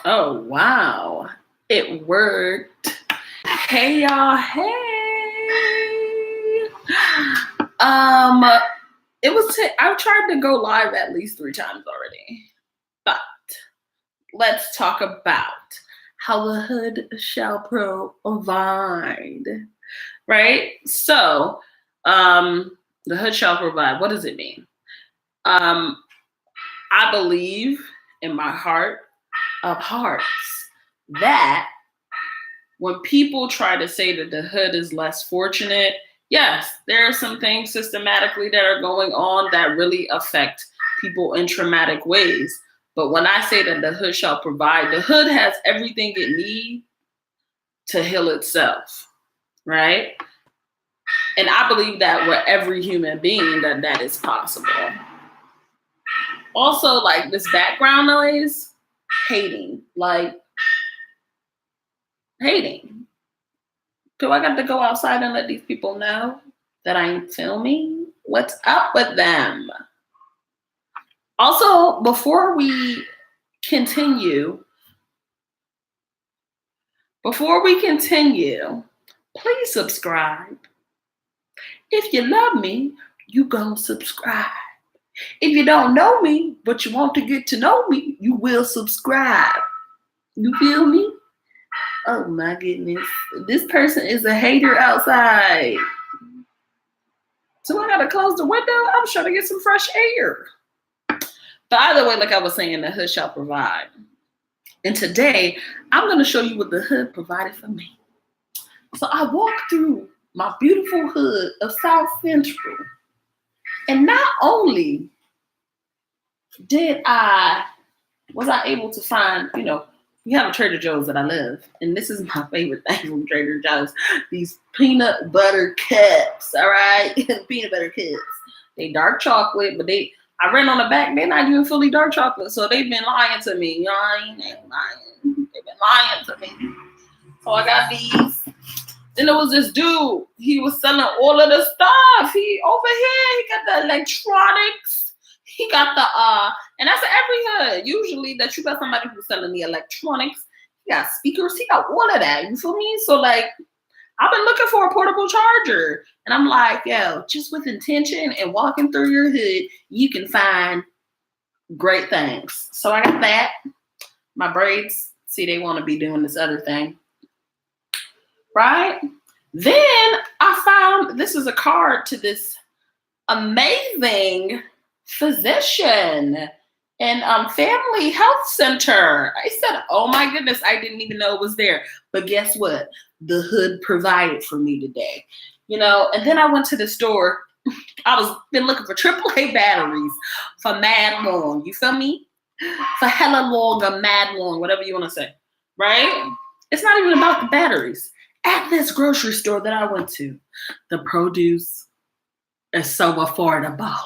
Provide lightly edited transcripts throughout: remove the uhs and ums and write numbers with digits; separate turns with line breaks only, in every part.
Oh, wow. It worked. Hey, y'all. Hey. I've tried to go live at least 3 times already. But let's talk about how the hood shall provide. Right? So, the hood shall provide. What does it mean? I believe in my heart of hearts that when people try to say that the hood is less fortunate, yes, there are some things systematically that are going on that really affect people in traumatic ways. But when I say that the hood shall provide, the hood has everything it needs to heal itself, right? And I believe that with every human being that is possible. Also, like this background noise, hating. So I got to go outside and let these people know that I'm filming. What's up with them? Also, before we continue, please subscribe. If you love me, you go subscribe. If you don't know me, but you want to get to know me, you will subscribe. You feel me? Oh my goodness. This person is a hater outside. So I gotta close the window. I'm trying to get some fresh air. But either way, like I was saying, the hood shall provide. And today, I'm gonna show you what the hood provided for me. So I walked through my beautiful hood of South Central. And not only was I able to find, we have a Trader Joe's that I love. And this is my favorite thing from Trader Joe's. These peanut butter cups, all right? Peanut butter cups. They dark chocolate, but I read on the back, they're not even fully dark chocolate. So they've been lying to me. They've been lying to me. So I got these. Then there was this dude. He was selling all of the stuff. He got the electronics. He got the and that's every hood. Usually that you got somebody who's selling the electronics. He got speakers. He got all of that. You feel me? So like, I've been looking for a portable charger, and I'm like, yo, just with intention and walking through your hood, you can find great things. So I got that. My braids. See, they want to be doing this other thing. Right? Then I found this is a card to this amazing physician and family health center. I said, oh my goodness, I didn't even know it was there. But guess what? The hood provided for me today. And then I went to the store. Been looking for AAA batteries for mad long. You feel me? For hella long or mad long, whatever you want to say. Right? It's not even about the batteries. At this grocery store that I went to, the produce is so affordable.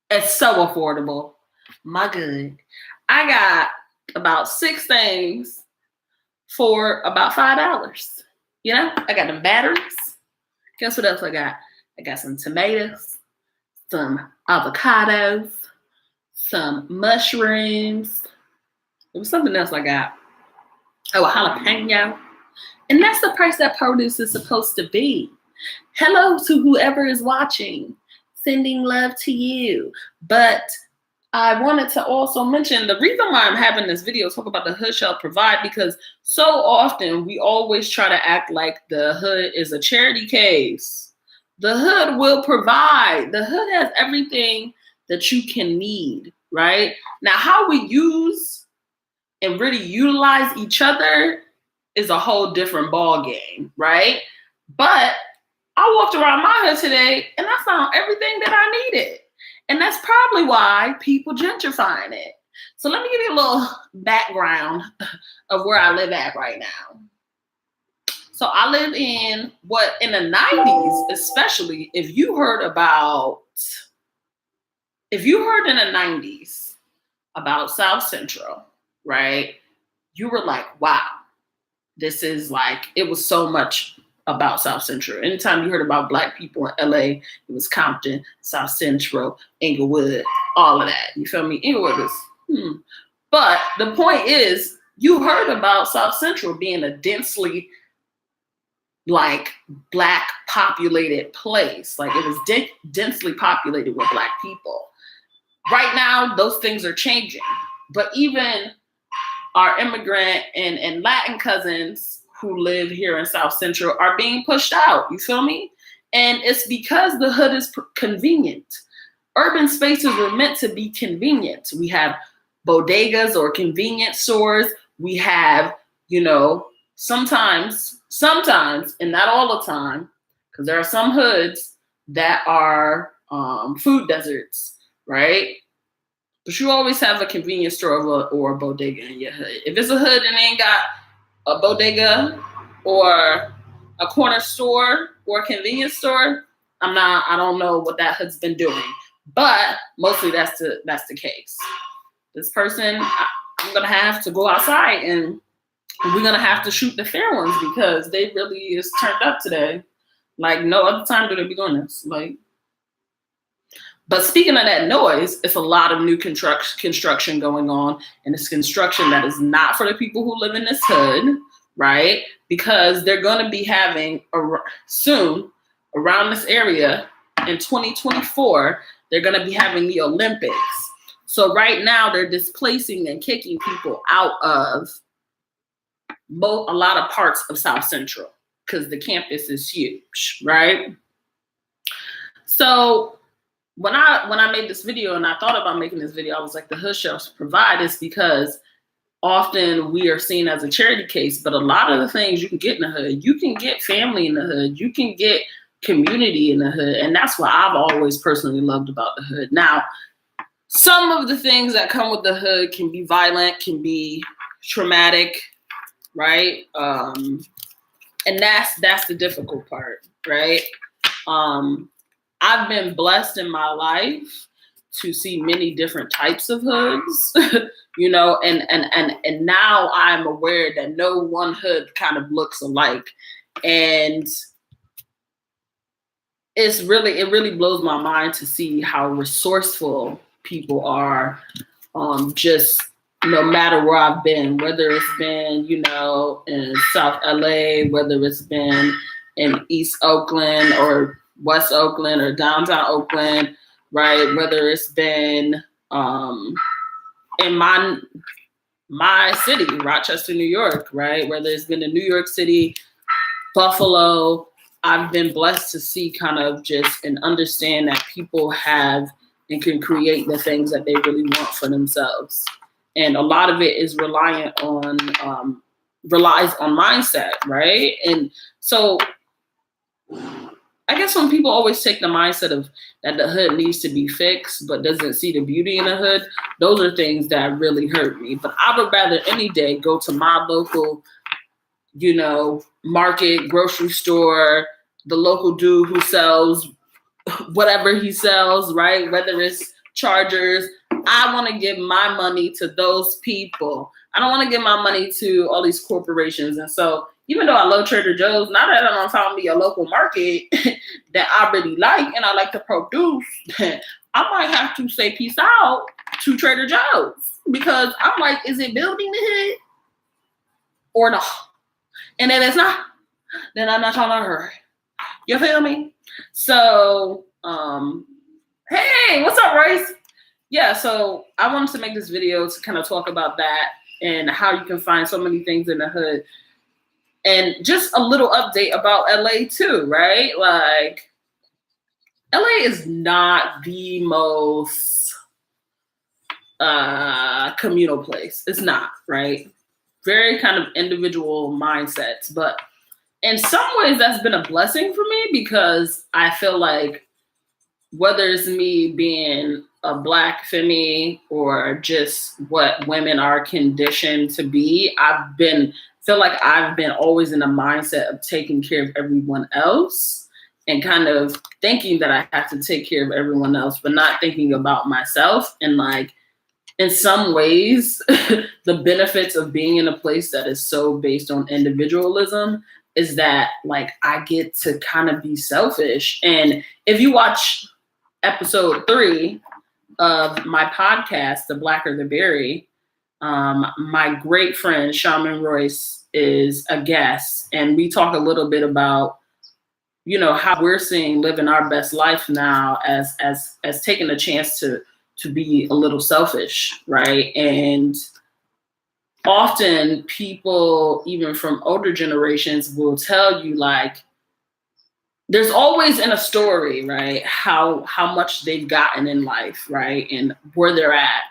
It's so affordable. My good. I got about 6 things for about $5. I got them batteries. Guess what else I got? I got some tomatoes, some avocados, some mushrooms. There was something else I got. Oh, a jalapeno. And that's the price that produce is supposed to be. Hello to whoever is watching. Sending love to you. But I wanted to also mention the reason why I'm having this video talk about the hood shall provide, because so often we always try to act like the hood is a charity case. The hood will provide. The hood has everything that you can need, right? Now, how we use and really utilize each other is a whole different ball game, right? But I walked around my hood today and I found everything that I needed. And that's probably why people gentrifying it. So let me give you a little background of where I live at right now. So I live in the 90s, especially if you heard in the 90s about South Central, right? You were like, wow, this is like, it was so much about South Central. Anytime you heard about Black people in LA, it was Compton, South Central, Inglewood, all of that. You feel me? Inglewood is, But the point is, You heard about South Central being a densely like Black populated place. Like it was densely populated with Black people. Right now, those things are changing. But even our immigrant and Latin cousins who live here in South Central are being pushed out. You feel me? And it's because the hood is convenient. Urban spaces were meant to be convenient. We have bodegas or convenience stores. We have, sometimes, and not all the time, because there are some hoods that are food deserts, right? But you always have a convenience store or a bodega in your hood. If it's a hood and they ain't got a bodega or a corner store or a convenience store, I don't know what that hood's been doing. But mostly that's the case. This person, I'm gonna have to go outside and we're gonna have to shoot the fair ones because they really is turned up today. Like no other time do they be doing this. But speaking of that noise, it's a lot of new construction going on, and it's construction that is not for the people who live in this hood, right? Because they're going to be having soon around this area in 2024, they're going to be having the Olympics. So right now they're displacing and kicking people out of a lot of parts of South Central because the campus is huge, right? So when I made this video and I thought about making this video, I was like, the hood shelves provide this because often we are seen as a charity case, but a lot of the things you can get in the hood, you can get family in the hood, you can get community in the hood. And that's what I've always personally loved about the hood. Now, some of the things that come with the hood can be violent, can be traumatic, right? And that's the difficult part, right? I've been blessed in my life to see many different types of hoods, and now I'm aware that no one hood kind of looks alike. And it really blows my mind to see how resourceful people are, just no matter where I've been, whether it's been, in South LA, whether it's been in East Oakland or West Oakland or downtown Oakland, right? Whether it's been in my city, Rochester, New York, right? Whether it's been in New York City, Buffalo, I've been blessed to see kind of just and understand that people have and can create the things that they really want for themselves. And a lot of it is relies on mindset, right? And so I guess when people always take the mindset of that the hood needs to be fixed, but doesn't see the beauty in the hood, those are things that really hurt me. But I would rather any day go to my local, market, grocery store, the local dude who sells whatever he sells, right? Whether it's chargers, I want to give my money to those people. I don't want to give my money to all these corporations. And so even though I love Trader Joe's, now that I'm found me a local market that I really like and I like to produce, I might have to say peace out to Trader Joe's because I'm like, is it building the hood or no? And then it's not, then I'm not trying to hurry. You feel me? So, hey, what's up, Royce? Yeah, so I wanted to make this video to kind of talk about that and how you can find so many things in the hood. And just a little update about LA too, right? Like, LA is not the most communal place. It's not, right? Very kind of individual mindsets. But in some ways, that's been a blessing for me because I feel like whether it's me being a Black femme or just what women are conditioned to be, feel like I've been always in a mindset of taking care of everyone else and kind of thinking that I have to take care of everyone else, but not thinking about myself. And like, in some ways, the benefits of being in a place that is so based on individualism is that like I get to kind of be selfish. And if you watch episode 3 of my podcast, The Blacker the Berry, My great friend, Shaman Royce, is a guest, and we talk a little bit about, you know, how we're seeing living our best life now as taking a chance to be a little selfish, right? And often people, even from older generations, will tell you like, there's always in a story, right, how much they've gotten in life, right, and where they're at,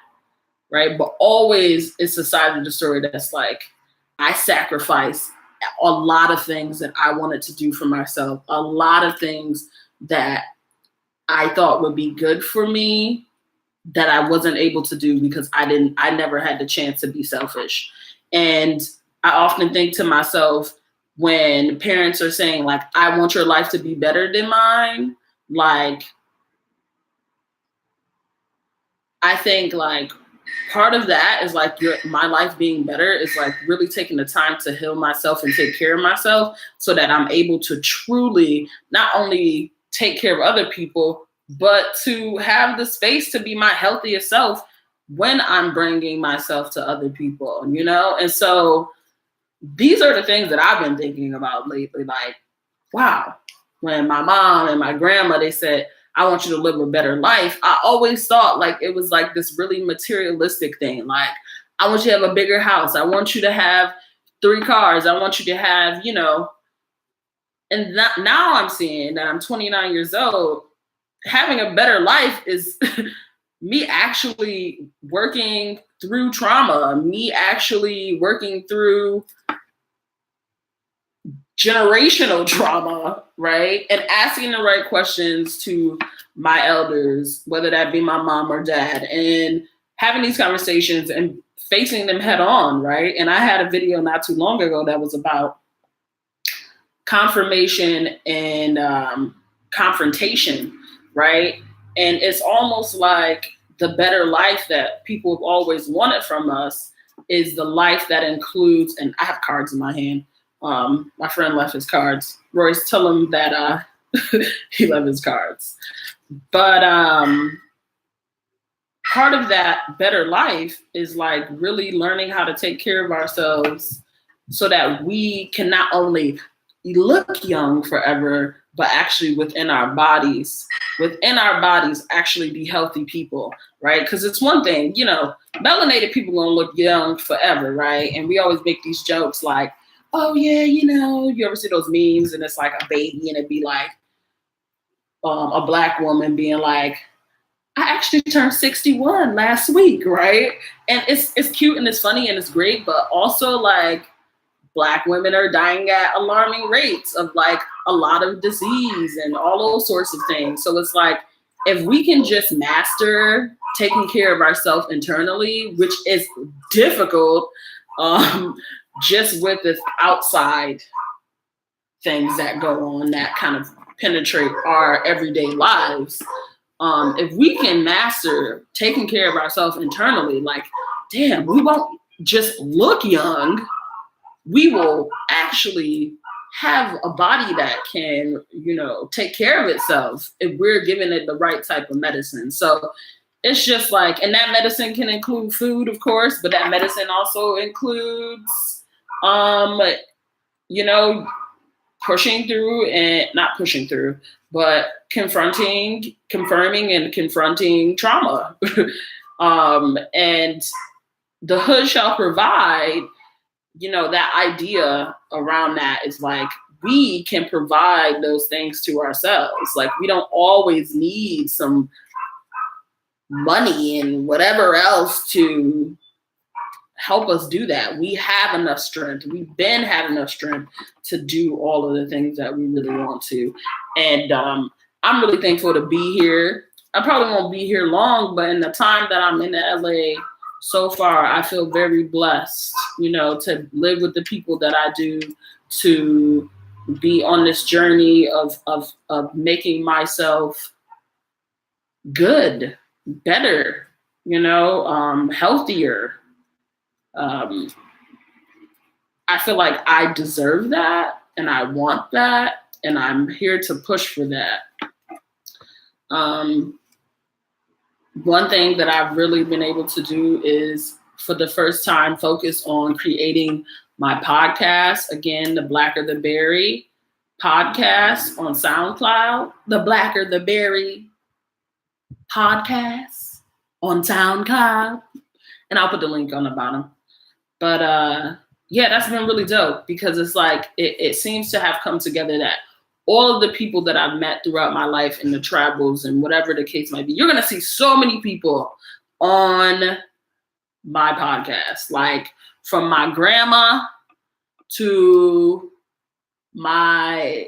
right? But always it's a side of the story that's like, I sacrificed a lot of things that I wanted to do for myself, a lot of things that I thought would be good for me that I wasn't able to do because I never had the chance to be selfish. And I often think to myself, when parents are saying like, I want your life to be better than mine, like, I think like part of that is like my life being better is like really taking the time to heal myself and take care of myself so that I'm able to truly not only take care of other people, but to have the space to be my healthiest self when I'm bringing myself to other people, you know? And so these are the things that I've been thinking about lately. Like, wow, when my mom and my grandma, they said, I want you to live a better life, I always thought like it was like this really materialistic thing. Like, I want you to have a bigger house. I want you to have 3 cars. I want you to have, you know, and now I'm seeing that I'm 29 years old. Having a better life is me actually working through trauma, me actually working through generational trauma, right? And asking the right questions to my elders, whether that be my mom or dad, and having these conversations and facing them head on, right? And I had a video not too long ago that was about confirmation and confrontation, right? And it's almost like the better life that people have always wanted from us is the life that includes, and I have cards in my hand. My friend left his cards. Royce, tell him that he left his cards. But part of that better life is like really learning how to take care of ourselves so that we can not only look young forever, but actually within our bodies actually be healthy people, right? Because it's one thing, you know, melanated people gonna look young forever, right? And we always make these jokes like, oh yeah, you know, you ever see those memes and it's like a baby and it'd be like a Black woman being like, I actually turned 61 last week, right? And it's cute and it's funny and it's great, but also like Black women are dying at alarming rates of like a lot of disease and all those sorts of things. So it's like, if we can just master taking care of ourselves internally, which is difficult, just with the outside things that go on that kind of penetrate our everyday lives. If we can master taking care of ourselves internally, like, damn, we won't just look young. We will actually have a body that can, you know, take care of itself if we're giving it the right type of medicine. So it's just like, and that medicine can include food, of course, but that medicine also includes, you know, pushing through and not pushing through, but confirming and confronting trauma. And the hood shall provide, you know, that idea around that is like, we can provide those things to ourselves. Like, we don't always need some money and whatever else to help us do that. We have enough strength. We've been having enough strength to do all of the things that we really want to. And I'm really thankful to be here. I probably won't be here long, but in the time that I'm in LA so far, I feel very blessed, you know, to live with the people that I do, to be on this journey of making myself good, better, you know, healthier. I feel like I deserve that and I want that, and I'm here to push for that. One thing that I've really been able to do is for the first time, focus on creating my podcast. Again, the Blacker the Berry podcast on SoundCloud. The Blacker the Berry podcast on SoundCloud. And I'll put the link on the bottom. But yeah, that's been really dope because it's like it seems to have come together that all of the people that I've met throughout my life in the travels and whatever the case might be, you're going to see so many people on my podcast, like from my grandma to a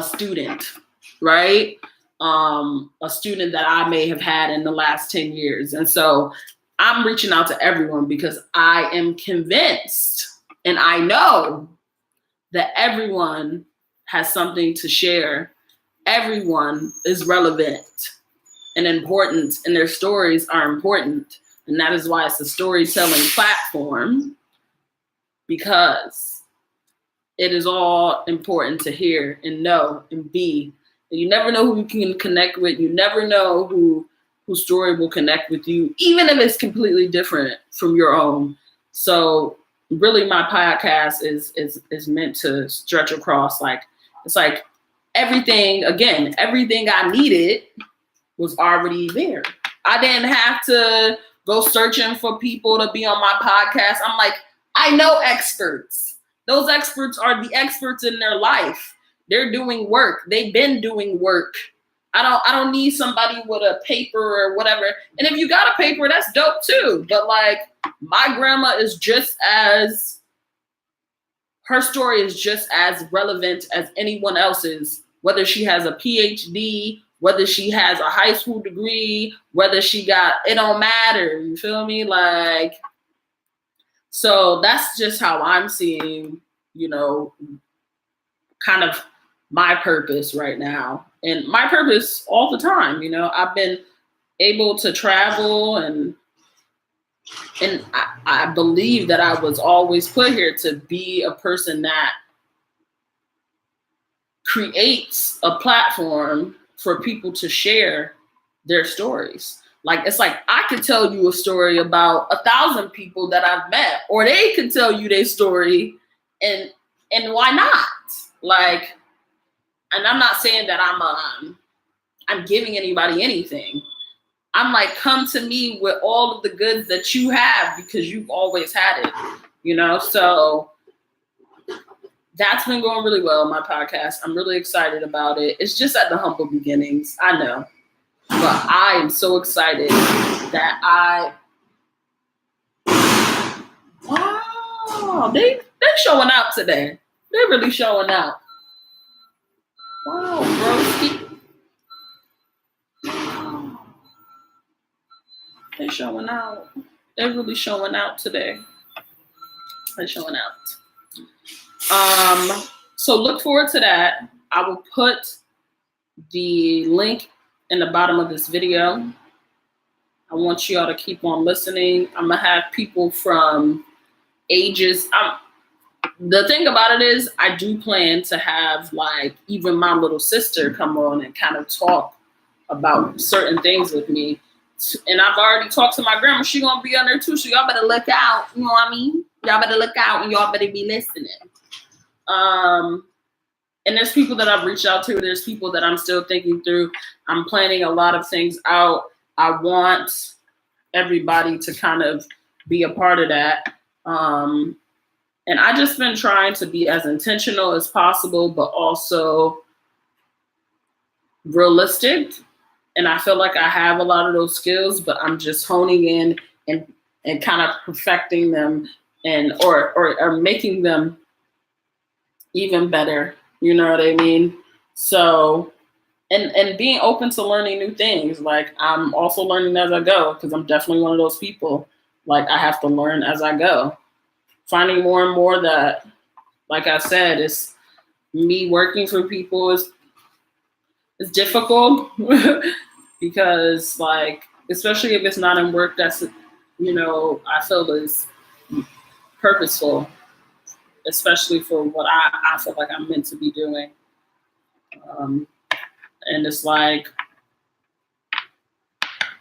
student, right? A student that I may have had in the last 10 years. And so I'm reaching out to everyone because I am convinced and I know that everyone has something to share. Everyone is relevant and important, and their stories are important. And that is why it's a storytelling platform, because it is all important to hear and know and be. And you never know who you can connect with. You never know whose story will connect with you, even if it's completely different from your own. So really my podcast is meant to stretch across, like, it's like everything I needed was already there. I didn't have to go searching for people to be on my podcast. I'm like, I know experts. Those experts are the experts in their life. They're doing work. They've been doing work. I don't need somebody with a paper or whatever. And if you got a paper, that's dope too. But like, my grandma is her story is just as relevant as anyone else's, whether she has a PhD, whether she has a high school degree, it don't matter. You feel me? Like, so that's just how I'm seeing, kind of my purpose right now. And my purpose all the time, I've been able to travel and I believe that I was always put here to be a person that creates a platform for people to share their stories. Like, it's like I could tell you a story about 1,000 people that I've met, or they could tell you their story, and why not? Like, and I'm not saying that I'm giving anybody anything. I'm like, come to me with all of the goods that you have because you've always had it, So that's been going really well, my podcast. I'm really excited about it. It's just at the humble beginnings, I know. But I am so excited that wow, they're showing out today. They're really showing out. Wow, broski. They're showing out. They're really showing out today. They're showing out. So look forward to that. I will put the link in the bottom of this video. I want y'all to keep on listening. I'm gonna have people from ages. The thing about it is, I do plan to have like even my little sister come on and kind of talk about certain things with me. And I've already talked to my grandma. She's gonna be on there too. So y'all better look out. You know what I mean? Y'all better look out and y'all better be listening. And there's people that I've reached out to. There's people that I'm still thinking through. I'm planning a lot of things out. I want everybody to kind of be a part of that. And I just been trying to be as intentional as possible, but also realistic. And I feel like I have a lot of those skills, but I'm just honing in and kind of perfecting them or making them even better. You know what I mean? So, and being open to learning new things. Like, I'm also learning as I go, because I'm definitely one of those people. Like, I have to learn as I go. Finding more and more that, like I said, it's me working for people is difficult because, like, especially if it's not in work that's, I feel is purposeful, especially for what I feel like I'm meant to be doing. And it's like,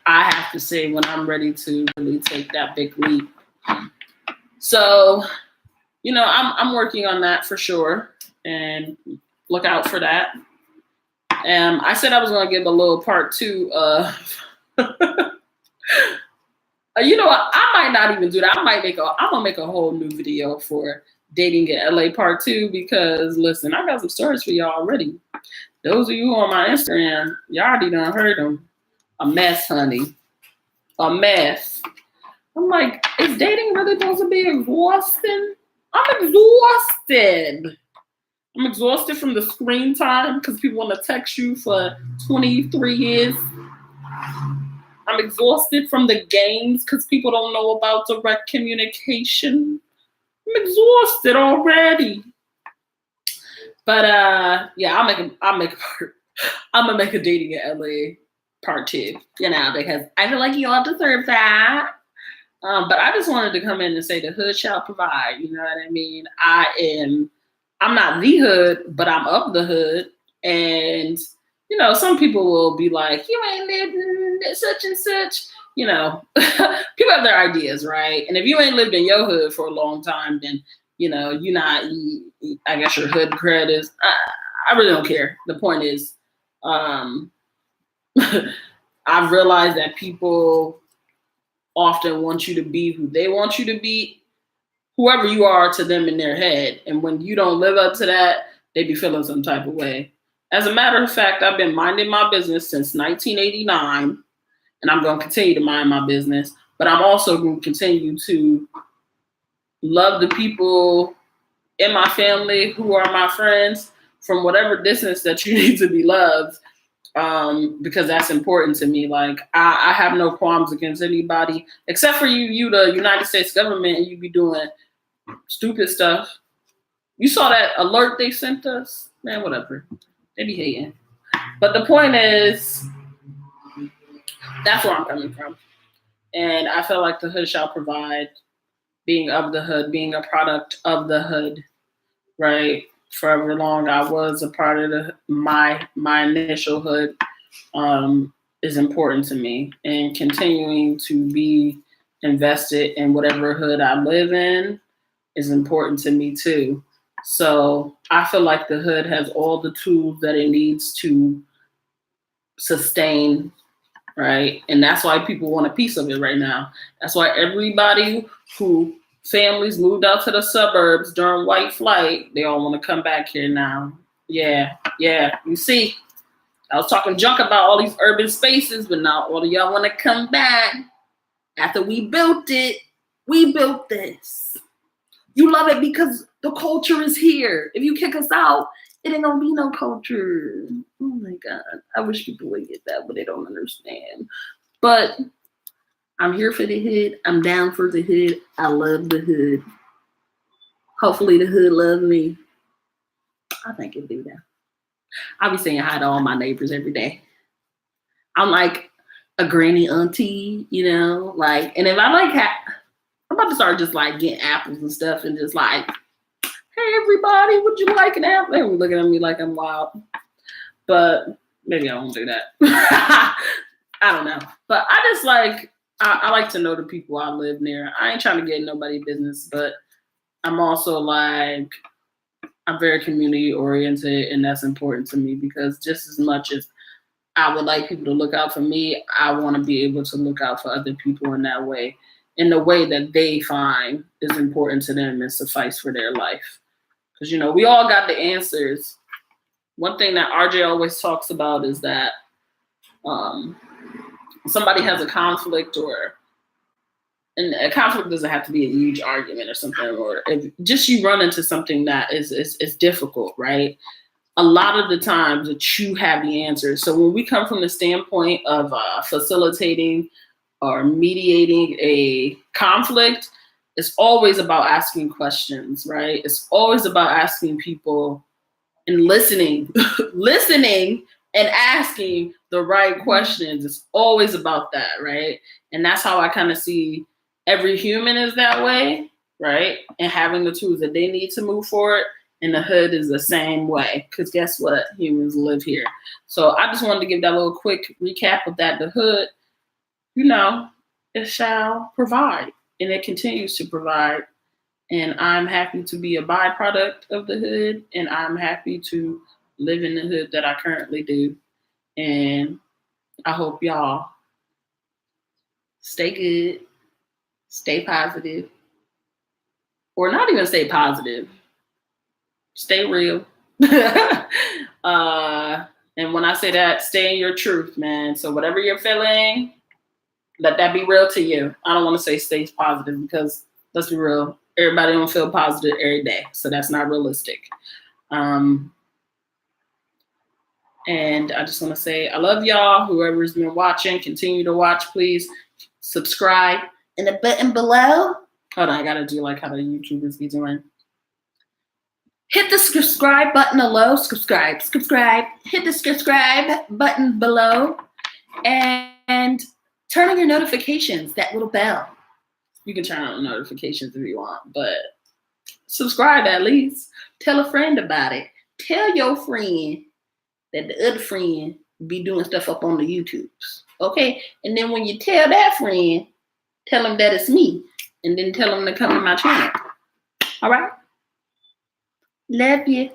I have to say when I'm ready to really take that big leap So, I'm working on that for sure, and look out for that. I said I was going to give a little part 2 of. You know what? I might not even do that. I'm gonna make a whole new video for dating in LA part 2 because listen, I got some stories for y'all already. Those of you on my Instagram, y'all already done heard them. A mess, honey. A mess. I'm like, is dating really supposed to be exhausting? I'm exhausted. I'm exhausted from the screen time because people want to text you for 23 years. I'm exhausted from the games because people don't know about direct communication. I'm exhausted already. But I'm gonna make a dating in LA part 2, because I feel like you all deserve that. But I just wanted to come in and say the hood shall provide. You know what I mean? I'm not the hood, but I'm of the hood. And, some people will be like, you ain't lived in such and such. People have their ideas, right? And if you ain't lived in your hood for a long time, then, I guess your hood cred is, I really don't care. The point is, I've realized that people often want you to be who they want you to be, whoever you are to them in their head. And when you don't live up to that, they be feeling some type of way. As a matter of fact, I've been minding my business since 1989, and I'm going to continue to mind my business, but I'm also going to continue to love the people in my family who are my friends from whatever distance that you need to be loved. Because that's important to me. Like I have no qualms against anybody except for you, the United States government, and you be doing stupid stuff. You saw that alert they sent us? Man, whatever. They be hating. But the point is, that's where I'm coming from. And I feel like the hood shall provide, being of the hood, being a product of the hood, right? Forever long, I was a part of my initial hood, is important to me, and continuing to be invested in whatever hood I live in is important to me too. So I feel like the hood has all the tools that it needs to sustain, right? And that's why people want a piece of it right now. That's why everybody who families moved out to the suburbs during white flight, they all want to come back here now. Yeah. You see, I was talking junk about all these urban spaces, but now all of y'all want to come back. After we built it, we built this. You love it because the culture is here. If you kick us out, it ain't gonna be no culture. Oh my God. I wish people would get that, but they don't understand. But I'm here for the hood. I'm down for the hood. I love the hood. Hopefully the hood loves me. I think it'll do that. I'll be saying hi to all my neighbors every day. I'm like a granny auntie, and if I like, I'm about to start just like getting apples and stuff and just like, hey everybody, would you like an apple? They were looking at me like I'm wild, but maybe I won't do that. I don't know, but I just like, I like to know the people I live near. I ain't trying to get in nobody's business, but I'm also like, I'm very community oriented, and that's important to me because just as much as I would like people to look out for me, I want to be able to look out for other people in that way, in the way that they find is important to them and suffice for their life. Because, we all got the answers. One thing that RJ always talks about is that somebody has a conflict, and a conflict doesn't have to be a huge argument or something, or if just you run into something that is difficult, right? A lot of the times that you have the answers. So when we come from the standpoint of facilitating or mediating a conflict, it's always about asking questions, right? It's always about asking people and listening, listening and asking the right questions. It's always about that, right? And that's how I kind of see every human is that way, right? And having the tools that they need to move forward. And the hood is the same way, because guess what? Humans live here. So I just wanted to give that little quick recap of that. The hood, it shall provide. and it continues to provide. And I'm happy to be a byproduct of the hood, and I'm happy to live in the hood that I currently do. And I hope y'all stay good, stay positive, or not even stay positive, stay real. And when I say that, stay in your truth, man. So whatever you're feeling, let that be real to you. I don't want to say stay positive because let's be real, everybody don't feel positive every day, so that's not realistic. And I just want to say I love y'all. Whoever's been watching, continue to watch. Please subscribe in the button below. Hold on, I gotta do like how the YouTubers be doing. Hit the subscribe button below. Subscribe. Hit the subscribe button below, and turn on your notifications. That little bell. You can turn on notifications if you want, but subscribe at least. Tell a friend about it. Tell your friend that the other friend be doing stuff up on the YouTubes. Okay? And then when you tell that friend, tell them that it's me. And then tell them to come to my channel. All right? Love you.